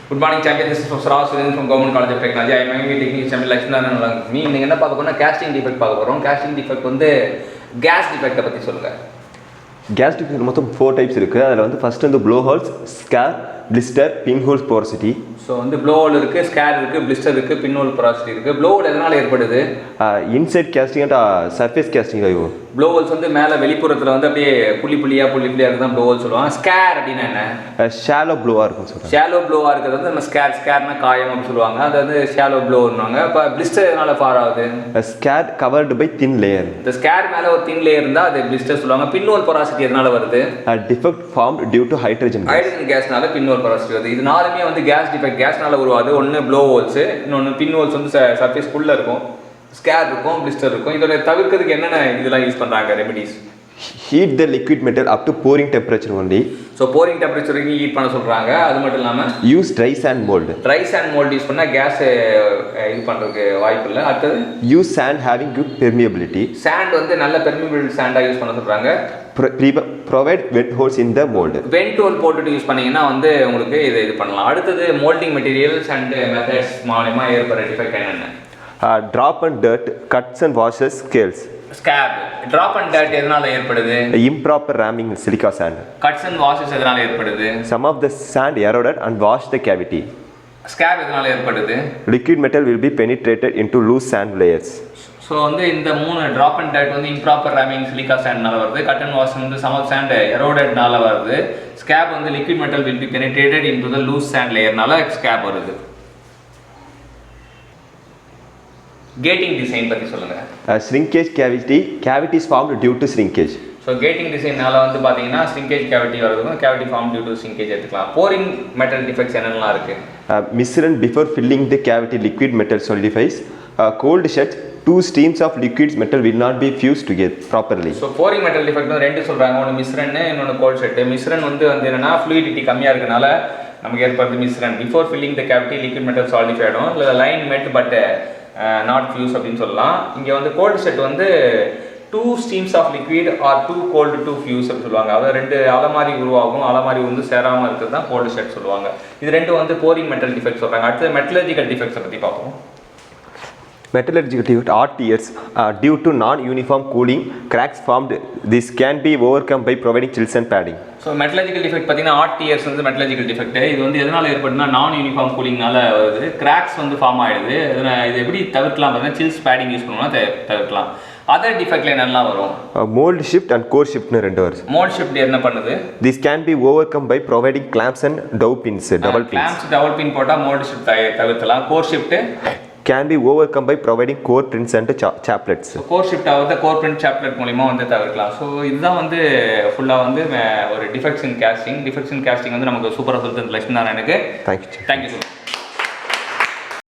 Good morning, champion. This is Professor Rao from Government College of Technology. I am taking champion Lakshmana. Me, நீங்க என்ன பார்க்க போறோம்னா casting defect பார்க்க போறோம். Casting defect வந்து gas defect பத்தி சொல்லுங்க. Gas defect மொத்தம் 4 types இருக்கு. அதுல வந்து first வந்து blow holes, scare, blister, pinhole porosity. So வந்து blow hole இருக்கு, scare இருக்கு, blister இருக்கு, pinhole porosity இருக்கு. Blow hole எதனால ஏற்படுது? Inside casting and surface casting ஆகும். Blow holes வந்து மேல வெளிப்புறத்துல வந்து அப்படியே புள்ளி புள்ளியா இருக்கு தான் blow hole சொல்லுவாங்க. Scare அப்படினா என்ன? Shallow blow இருக்கும் சொல்றாங்க. Shallow blow இருக்கிறது வந்து நம்ம scareனா காயம் அப்படி சொல்லுவாங்க. அது வந்து shallow blow ன்னுவாங்க. அப்ப blister எதனால ஃபார் ஆகுது? Scare covered by thin layer. The scare மேல ஒரு thin layer இருந்தா அது blister சொல்லுவாங்க. Pinhole porosity எதனால வருது? Defect formed due to hydrogen gas. Hydrogen gasனால pinhole porosity வருது. இது நாலுமே வந்து gas defect gasனால உருவாகுது. ஒன்னு blow holes, இன்னொன்னு pinholes வந்து surface குள்ள இருக்கும். Scare இருக்கும், blister இருக்கும். இதோட தவிர்க்கிறதுக்கு என்னென்ன இதெல்லாம் யூஸ் பண்றாங்க remedies? Heat the liquid metal up to pouring temperature only. So pouring temperature வரைக்கும் ஹீட் பண்ண சொல்றாங்க. அது மட்டும் இல்லாம use dry sand mold. Dry sand mold use பண்ணா கேஸ் இது பண்றதுக்கு வாய்ப்பு இல்ல. அடுத்து use sand having good permeability. Sand வந்து நல்ல permeable sand யூஸ் பண்ண சொல்றாங்க. Provide vent holes in the mold. Vent hole போட்டுட்டு யூஸ் பண்ணீங்கன்னா வந்து உங்களுக்கு இது பண்ணலாம். அடுத்து molding materials and methods மூலமா ஏற்படுற டிஃபெக்ட் என்னென்ன? Drop and dirt, cuts and washes, scales. Scab, drop and dirt எதனால ஏற்படுது? Improper ramming in silica sand. Cuts and washes எதனால ஏற்படுது? Some of the sand eroded and washed the cavity. Scab எதனால ஏற்படுது? Liquid metal will be penetrated into loose sand layers. So வந்து இந்த மூணு drop and dirt வந்து improper ramming silica sandனால வருது. Cut and wash வந்து some of sand erodedனால வருது. Scab வந்து liquid metal will be penetrated into the loose sand layerனால scab வருது. Gating design பத்தி சொல்லுங்க. Shrinkage cavity is formed due to shrinkage. So gating designனால வந்து பாத்தீங்கன்னா shrinkage cavity வருதுக்கும் cavity formed due to shrinkage எடுத்துக்கலாம். Pouring metal defects என்னெல்லாம் இருக்கு? Misrun before filling the cavity liquid metal solidifies. Cold shed, two streams of liquids metal will not be fused together properly. So pouring metal defect வந்து ரெண்டு சொல்றாங்க. ஒன்னு misrun இன்னொன்னு cold shed. Misrun வந்து என்னன்னா fluidity கம்மியா இருக்கனால நமக்கு ஏற்படுது misrun. Before filling the cavity liquid metal solidify ஆகும். இல்ல line met but not fuse அப்படினு சொல்லலாம். இங்க வந்து cold shed வந்து two streams of liquid or too cold to fuse அப்படி சொல்லுவாங்க. அதாவது ரெண்டு அலை மாதிரி உருவாகும். அலை மாதிரி வந்து சேராம இருக்கிறது தான் cold shed சொல்லுவாங்க. இது ரெண்டு வந்து pouring metal defect சொல்றாங்க. அடுத்து metallurgical defects பத்தி பார்ப்போம். Metallurgical defect RTS due to non-uniform cooling, cracks formed. This can be overcome by providing chills and padding. So metallurgical defect பார்த்தீங்கன்னா RTS வந்து metallurgical defect. இது வந்து எதனால ஏற்படுதுன்னா நான் யூனிஃபார்ம் கூலிங்னால வருது. கிராக்ஸ் வந்து ஃபார்ம் ஆயிடுது. இது எப்படி தவிர்க்கலாம் பார்த்தீங்கன்னா சில்ஸ் பேடிங் யூஸ் பண்ணோம்னா தவிர்க்கலாம். அதர் டிஃபெக்ட்ல என்னெல்லாம் வரும்? Mold shift and core shift னு ரெண்டு வருது. Mold shift என்ன பண்ணுது? This can be overcome by providing clamps and dowel pins, double pins. Clamps double pin போட்டா mold shift தவிர்க்கலாம். Core shift can be overcome by providing core prints and chaplets. So core shift ஆவது core print chaplet மூலமா வந்து தவிர்க்கலாம். So இதுதான் வந்து ஃபுல்லாக வந்து ஒரு டிஃபெக்ட்ஸ் இன் casting வந்து நமக்கு சூப்பராக சொல்லிட்டு லட்சுமி நாராயணுக்கு. தேங்க்யூ. Thank you so much.